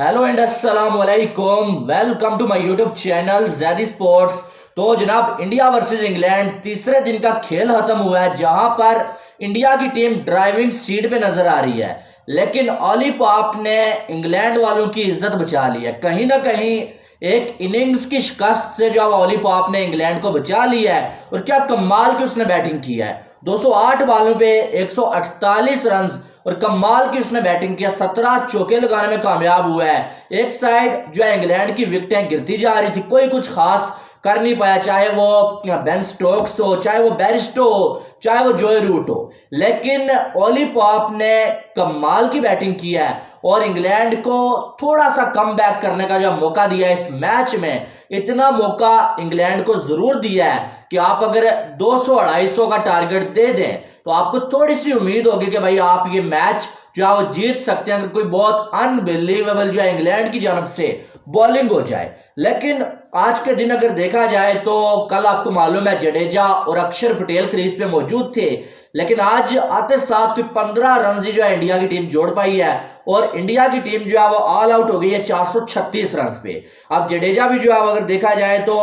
Hello and अस्सलाम वालेकुम। Welcome to my YouTube channel Zaidi sports. तो जनाब, इंडिया वर्सेस इंग्लैंड तीसरे दिन का खेल खत्म हुआ है, जहां पर इंडिया की टीम ड्राइविंग सीट पे नजर आ रही है, लेकिन ओली पॉप ने इंग्लैंड वालों की इज्जत बचा ली है। कहीं ना कहीं एक इनिंग्स की शिकस्त से जो ओली पॉप ने इंग्लैंड को बचा लिया है, और क्या कमाल की उसने बैटिंग की है। 208 बॉलों पे 148 रन और कमाल की उसने बैटिंग किया, 17 चौके लगाने में कामयाब हुआ है। एक साइड जो है इंग्लैंड की विकेटें गिरती जा रही थी, कोई कुछ खास कर नहीं पाया, चाहे वो बेन स्टोक्स हो, चाहे वो बैरिस्टो हो, चाहे वो जोए रूट हो, लेकिन ओली पॉप ने कमाल की बैटिंग की है और इंग्लैंड को थोड़ा सा कम बैक करने का जो मौका दिया है इस मैच में। इतना मौका इंग्लैंड को जरूर दिया है कि आप अगर 200-250 का टारगेट दे दें तो आपको थोड़ी सी उम्मीद होगी कि भाई आप ये मैच जो है वो जीत सकते हैं, अगर कोई बहुत अनबिलीवेबल जो है इंग्लैंड की जानब से बॉलिंग हो जाए। लेकिन आज के दिन अगर देखा जाए तो कल आपको मालूम है जडेजा और अक्षर पटेल क्रीज पे मौजूद थे, लेकिन आज आते साथ कोई 15 रन ही जो है इंडिया की टीम जोड़ पाई है और इंडिया की टीम जो है वो ऑल आउट हो गई है 436 रन पे। अब जडेजा भी जो है अगर देखा जाए तो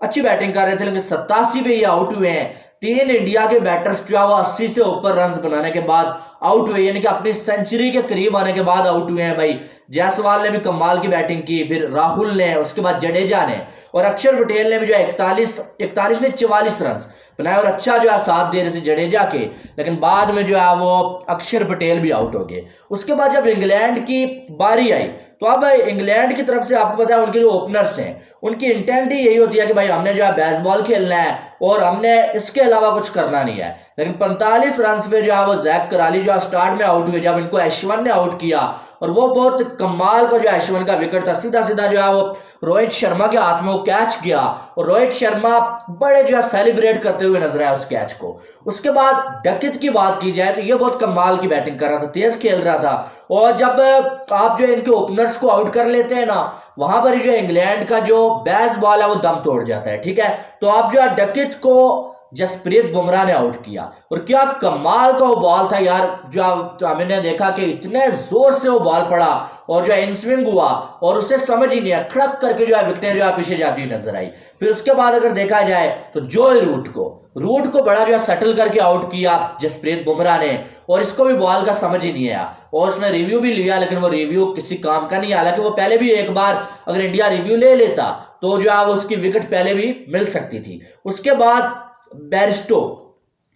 अच्छी बैटिंग कर रहे थे, लेकिन 87 पे ये आउट हुए हैं। तीन इंडिया के बैटर्स जो है वो 80 से ऊपर रन बनाने के बाद आउट हुए, यानी कि अपनी सेंचुरी के करीब आने के बाद आउट हुए हैं। भाई जायसवाल ने भी कमाल की बैटिंग की, फिर राहुल ने, उसके बाद जडेजा ने और अक्षर पटेल ने भी जो है 41 ने 44 रन बनाए और अच्छा जो है साथ दे रहे थे जडेजा के, लेकिन बाद में जो है वो अक्षर पटेल भी आउट हो गए। उसके बाद जब इंग्लैंड की बारी आई तो अब इंग्लैंड की तरफ से आपको पता है उनके जो ओपनर्स हैं उनकी इंटेंट ही यही होती है कि भाई हमने जो है बेसबॉल खेलना है और हमने इसके अलावा कुछ करना नहीं है। लेकिन 45 रन पे जो है वो जैक कराली जो है स्टार्ट में आउट हुए, जब इनको एशवन ने आउट किया और वो बहुत कमाल का जो एशवन का विकेट था, सीधा सीधा जो है वो रोहित शर्मा के हाथ में वो कैच गया और रोहित शर्मा बड़े जो है सेलिब्रेट करते हुए नजर आया उस कैच को। उसके बाद डकित की बात की जाए तो ये बहुत कमाल की बैटिंग कर रहा था, तेज खेल रहा था, और जब आप जो इनके ओपनर्स को आउट कर लेते हैं ना, वहां पर जो इंग्लैंड का जो बेस बॉल है वो दम तोड़ जाता है। ठीक है, तो आप जो है डकित को जसप्रीत बुमराह ने आउट किया और क्या कमाल का वो बॉल था यार, जो हमने देखा कि इतने जोर से वो बॉल पड़ा और जो है इनस्विंग हुआ और उसे समझ ही नहीं आया, खड़क करके जो है विकेटें जो है पीछे जाती हुई नजर आई। फिर उसके बाद अगर देखा जाए तो जोए रूट को बड़ा जो है सटल करके आउट किया जसप्रीत बुमराह ने, और इसको भी बॉल का समझ ही नहीं आया और उसने रिव्यू भी लिया, लेकिन वो रिव्यू किसी काम का नहीं आया। हालांकि वो पहले भी एक बार अगर इंडिया रिव्यू ले लेता तो जो है उसकी विकेट पहले भी मिल सकती थी। उसके बाद बैरिस्टो,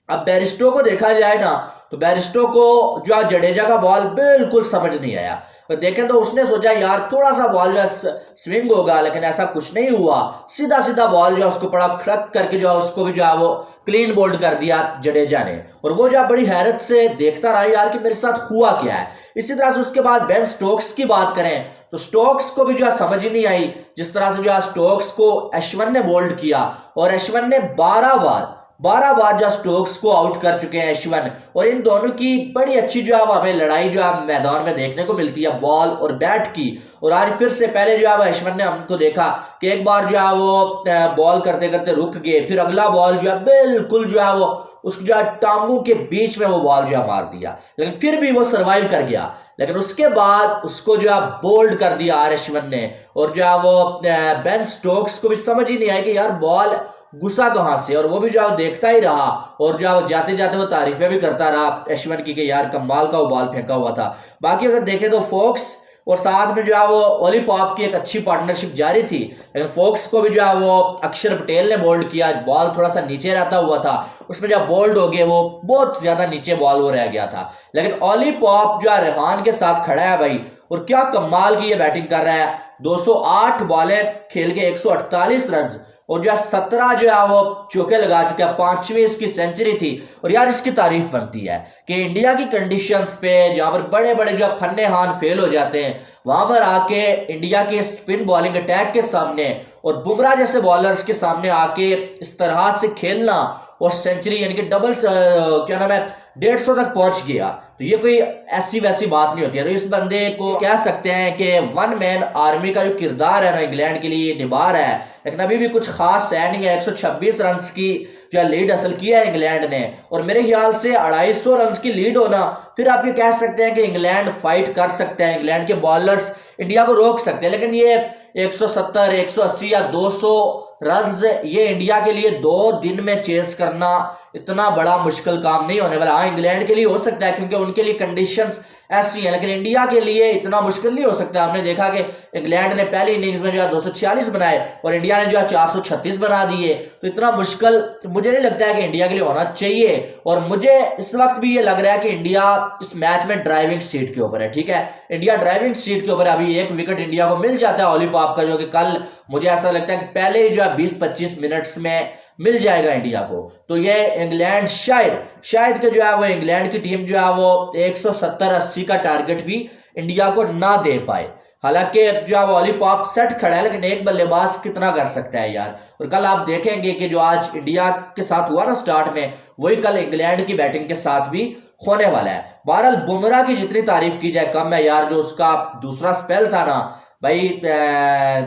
अब बैरिस्टो को देखा जाए ना तो बैरिस्टो को जो है जडेजा का बॉल बिल्कुल समझ नहीं आया। तो देखें तो उसने सोचा यार थोड़ा सा बॉल जो है स्विंग होगा, लेकिन ऐसा कुछ नहीं हुआ, सीधा सीधा बॉल जो है उसको पड़ा, खड़क करके जो है उसको भी जो है वो क्लीन बोल्ड कर दिया जडेजा ने, और वो जो है बड़ी हैरत से देखता रहा यार कि मेरे साथ हुआ क्या है। इसी तरह से उसके बाद बेन स्टोक्स की बात करें तो स्टोक्स को भी जो है समझ ही नहीं आई, जिस तरह से जो है स्टोक्स को एशवन ने बोल्ड किया और एशवन ने 12 बार जो स्टोक्स को आउट कर चुके हैं एशवन, और इन दोनों की बड़ी अच्छी जो है हमें लड़ाई जो है मैदान में देखने को मिलती है बॉल और बैट की। और आज फिर से पहले जो है एशवन ने हमको देखा कि एक बार जो है वो बॉल करते करते रुक गए, फिर अगला बॉल जो है बिल्कुल जो है वो उसको जो है टांगों के बीच में वो बॉल जो है मार दिया, लेकिन फिर भी वो सर्वाइव कर गया। लेकिन उसके बाद उसको जो है बोल्ड कर दिया आर एशवन ने, और जो है वो बेन स्टोक्स को भी समझ ही नहीं आया कि यार बॉल गुस्सा कहां से, और वो भी जो है देखता ही रहा और जो है जाते जाते वो तारीफें भी करता रहा एशवन की कि यार कमाल का वो बॉल फेंका हुआ था। बाकी अगर देखें तो फोक्स और साथ में जो है वो ओली पॉप की एक अच्छी पार्टनरशिप जारी थी, लेकिन फोक्स को भी जो है वो अक्षर पटेल ने बोल्ड किया, बॉल थोड़ा सा नीचे रहता हुआ था, उसमें जब बोल्ड हो गए वो बहुत ज्यादा नीचे बॉल वो रह गया था। लेकिन ओली पॉप जो है रेहान के साथ खड़ा है भाई, और क्या कमाल की ये बैटिंग कर रहा है, 208 बॉलें खेल के 148 रन और जो है 17 जो है वो चौके लगा चुके हैं, 5वीं इसकी सेंचुरी थी। और यार इसकी तारीफ बनती है कि इंडिया की कंडीशंस पे जहां पर बड़े बड़े जो फन्ने हान फेल हो जाते हैं, वहां पर आके इंडिया के स्पिन बॉलिंग अटैक के सामने और बुमराह जैसे बॉलर्स के सामने आके इस तरह से खेलना और सेंचुरी यानी कि डबल क्या नाम है 150 तक पहुंच गया। तो ये कोई ऐसी वैसी बात नहीं होती है। तो इस बंदे को कह सकते हैं कि वन मैन आर्मी का जो किरदार है ना इंग्लैंड के लिए निभा रहा है, लेकिन अभी भी कुछ खास है नहीं है। 126 रन की जो लीड हासिल किया है इंग्लैंड ने, और मेरे ख्याल से 250 रन की लीड होना, फिर आप ये कह सकते हैं कि इंग्लैंड फाइट कर सकते हैं, इंग्लैंड के बॉलर्स इंडिया को रोक सकते हैं। लेकिन ये 170, 180 या 200 रन ये इंडिया के लिए 2 दिन में चेस करना इतना बड़ा मुश्किल काम नहीं होने वाला। हाँ, इंग्लैंड के लिए हो सकता है क्योंकि उनके लिए कंडीशंस ऐसी हैं, लेकिन इंडिया के लिए इतना मुश्किल नहीं हो सकता। हमने देखा कि इंग्लैंड ने पहली इनिंग्स में जो है 246 बनाए और इंडिया ने जो है 436 बना दिए। तो इतना मुश्किल मुझे नहीं लगता है कि इंडिया के लिए होना चाहिए। और मुझे इस वक्त भी ये लग रहा है कि इंडिया इस मैच में ड्राइविंग सीट के ऊपर है। ठीक है, इंडिया ड्राइविंग सीट के ऊपर। अभी 1 विकेट इंडिया को मिल जाता है ओली पॉप का, जो कि कल मुझे ऐसा लगता है कि पहले ही जो है 20-25 मिनट्स में मिल जाएगा इंडिया को। तो ये इंग्लैंड शायद के जो है वो इंग्लैंड की टीम जो है वो 170-80 का टारगेट भी इंडिया को ना दे पाए। हालांकि जो है वो ओली पॉप सेट खड़ा है, लेकिन एक बल्लेबाज कितना कर सकता है यार। और कल आप देखेंगे कि जो आज इंडिया के साथ हुआ ना स्टार्ट में, वही कल इंग्लैंड की बैटिंग के साथ भी होने वाला है। बहरहाल बुमराह की जितनी तारीफ की जाए कम है यार। जो उसका दूसरा स्पेल था ना भाई,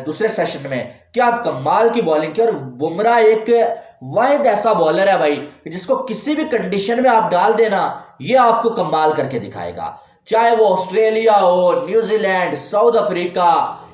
दूसरे सेशन में क्या कमाल की बॉलिंग की। और बुमराह एक वाहिद ऐसा बॉलर है भाई, जिसको किसी भी कंडीशन में आप डाल देना ये आपको कमाल करके दिखाएगा। चाहे वो ऑस्ट्रेलिया हो, न्यूजीलैंड, साउथ अफ्रीका,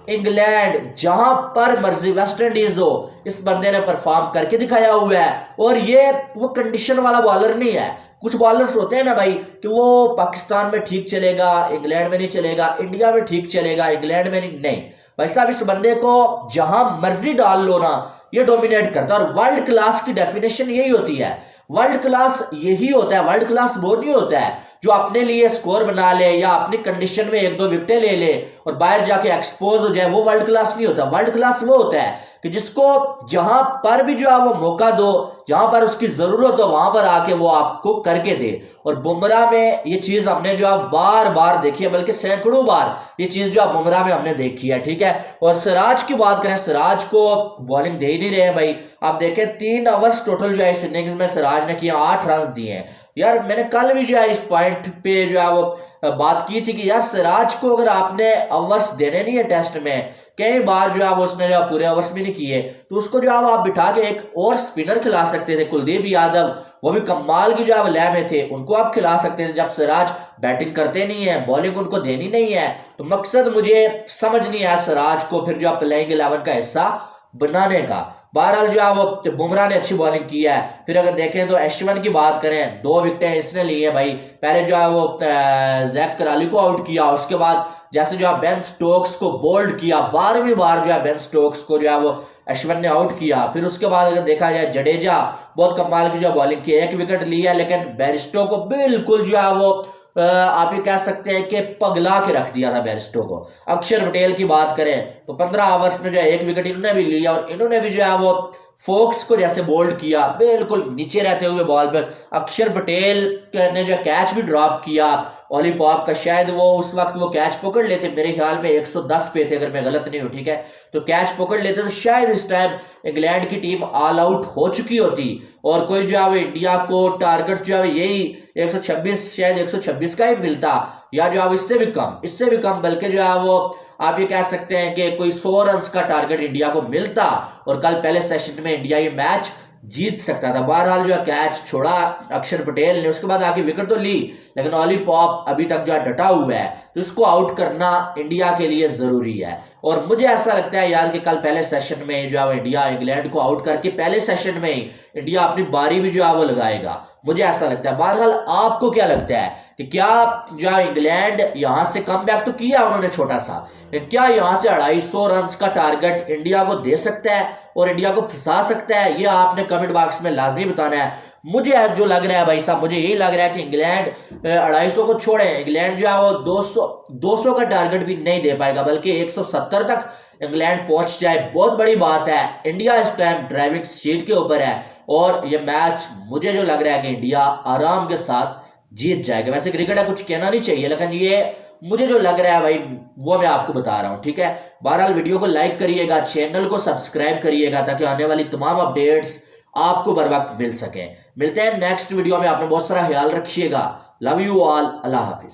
इंग्लैंड, जहां पर मर्जी, वेस्ट इंडीज हो, इस बंदे ने परफॉर्म करके दिखाया हुआ है। और ये वो कंडीशन वाला बॉलर नहीं है। कुछ बॉलर्स होते हैं ना भाई कि वो पाकिस्तान में ठीक चलेगा, इंग्लैंड में नहीं चलेगा, इंडिया में ठीक चलेगा, इंग्लैंड में नहीं। भाई साहब, इस बंदे को जहां मर्जी डाल लो ना, ये डोमिनेट करता है। और वर्ल्ड क्लास की डेफिनेशन यही होती है। वर्ल्ड क्लास यही होता है। वर्ल्ड क्लास वो नहीं होता है जो अपने लिए स्कोर बना ले या अपनी कंडीशन में 1-2 विकेटें ले ले और बाहर जाके एक्सपोज हो जाए, वो वर्ल्ड क्लास नहीं होता। वर्ल्ड क्लास वो होता है कि जिसको जहां पर भी जो है वो मौका दो, जहां पर उसकी जरूरत हो वहां पर आके वो आपको करके दे। और बुमराह में ये चीज हमने जो है बार बार देखी है, बल्कि सैकड़ों बार ये चीज जो है बुमराह में हमने देखी है। ठीक है, और सिराज की बात करें, सिराज को बॉलिंग दे ही नहीं रहे भाई। आप देखें 3 ओवर्स टोटल जो है इस इनिंग्स में सिराज ने किया, 8 रन दिए हैं यार। मैंने कल भी जो है इस पॉइंट पे जो है वो बात की थी कि यार सिराज को अगर आपने ओवर्स देने नहीं है टेस्ट में, कई बार जो है वो उसने जो पूरे ओवर्स भी नहीं किए, तो उसको जो है वो आप बिठा के एक और स्पिनर खिला सकते थे। कुलदीप यादव वो भी कमाल की जो है वो लय में थे, उनको आप खिला सकते थे। जब सिराज बैटिंग करते नहीं है, बॉलिंग उनको देनी नहीं है, तो मकसद मुझे समझ नहीं आया सिराज को फिर जो है प्लेइंग 11 का हिस्सा बनाने का। बहरहाल जो है वो बुमराह ने अच्छी बॉलिंग की है। फिर अगर देखें तो अश्विन की बात करें, 2 विकेटें इसने ली है भाई। पहले जो है वो जैक कराली को आउट किया, उसके बाद जैसे जो है बेन स्टोक्स को बोल्ड किया, 12वीं बार जो है बेन स्टोक्स को जो है वो अश्विन ने आउट किया। फिर उसके बाद अगर देखा जाए जडेजा बहुत कमाल की जो बॉलिंग की, 1 विकेट लिया, लेकिन बेरिस्टो को बिल्कुल जो है वो आप ये कह सकते हैं कि पगला के रख दिया था बेरिस्टो को। अक्षर पटेल की बात करें तो 15 ओवर्स में जो है 1 विकेट इन्होंने भी लिया, और इन्होंने भी जो है वो फोक्स को जैसे बोल्ड किया, बिल्कुल नीचे रहते हुए बॉल पर। अक्षर पटेल ने जो कैच भी ड्रॉप किया ओली पॉप का, शायद वो उस वक्त वो कैच पकड़ लेते, मेरे ख्याल में 110 पे थे अगर मैं गलत नहीं हूँ। ठीक है, तो कैच पकड़ लेते तो शायद इस टाइम इंग्लैंड की टीम ऑल आउट हो चुकी होती, और कोई जो है वो इंडिया को टारगेट जो है यही 126, शायद 126 का ही मिलता, या जो है इससे भी कम, बल्कि जो है वो आप ये कह सकते हैं कि कोई 100 रन का टारगेट इंडिया को मिलता, और कल पहले सेशन में इंडिया ये मैच जीत सकता था। बहरहाल जो है कैच छोड़ा अक्षर पटेल ने, उसके बाद आके विकेट तो ली, लेकिन ओली पॉप अभी तक जो है डटा हुआ है, तो इसको आउट करना इंडिया के लिए जरूरी है। और मुझे ऐसा लगता है यार कि कल पहले सेशन में जो है इंडिया इंग्लैंड को आउट करके पहले सेशन में ही इंडिया अपनी बारी भी जो है वो लगाएगा, मुझे ऐसा लगता है। बहरहाल आपको क्या लगता है कि क्या जो है इंग्लैंड यहां से कम बैक तो किया उन्होंने छोटा सा, लेकिन क्या यहां से 250 रन का टारगेट इंडिया को दे सकता है और इंडिया को फंसा सकता है? ये आपने कमेंट बॉक्स में लाजमी बताना है। मुझे जो लग रहा है भाई साहब, मुझे यही लग रहा है कि इंग्लैंड 250 को छोड़े, इंग्लैंड जो है वो 200 का टारगेट भी नहीं दे पाएगा, बल्कि 170 तक इंग्लैंड पहुंच जाए, बहुत बड़ी बात है। इंडिया इस टाइम ड्राइविंग सीट के ऊपर है, और ये मैच मुझे जो लग रहा है कि इंडिया आराम के साथ जीत जाएगा। वैसे क्रिकेट है, कुछ कहना नहीं चाहिए, लेकिन ये मुझे जो लग रहा है भाई वो मैं आपको बता रहा हूं। ठीक है, बहरहाल वीडियो को लाइक करिएगा, चैनल को सब्सक्राइब करिएगा, ताकि आने वाली तमाम अपडेट्स आपको बर वक्त मिल सके। मिलते हैं नेक्स्ट वीडियो में। आपने बहुत सारा ख्याल रखिएगा। Love you all. Allah Hafiz.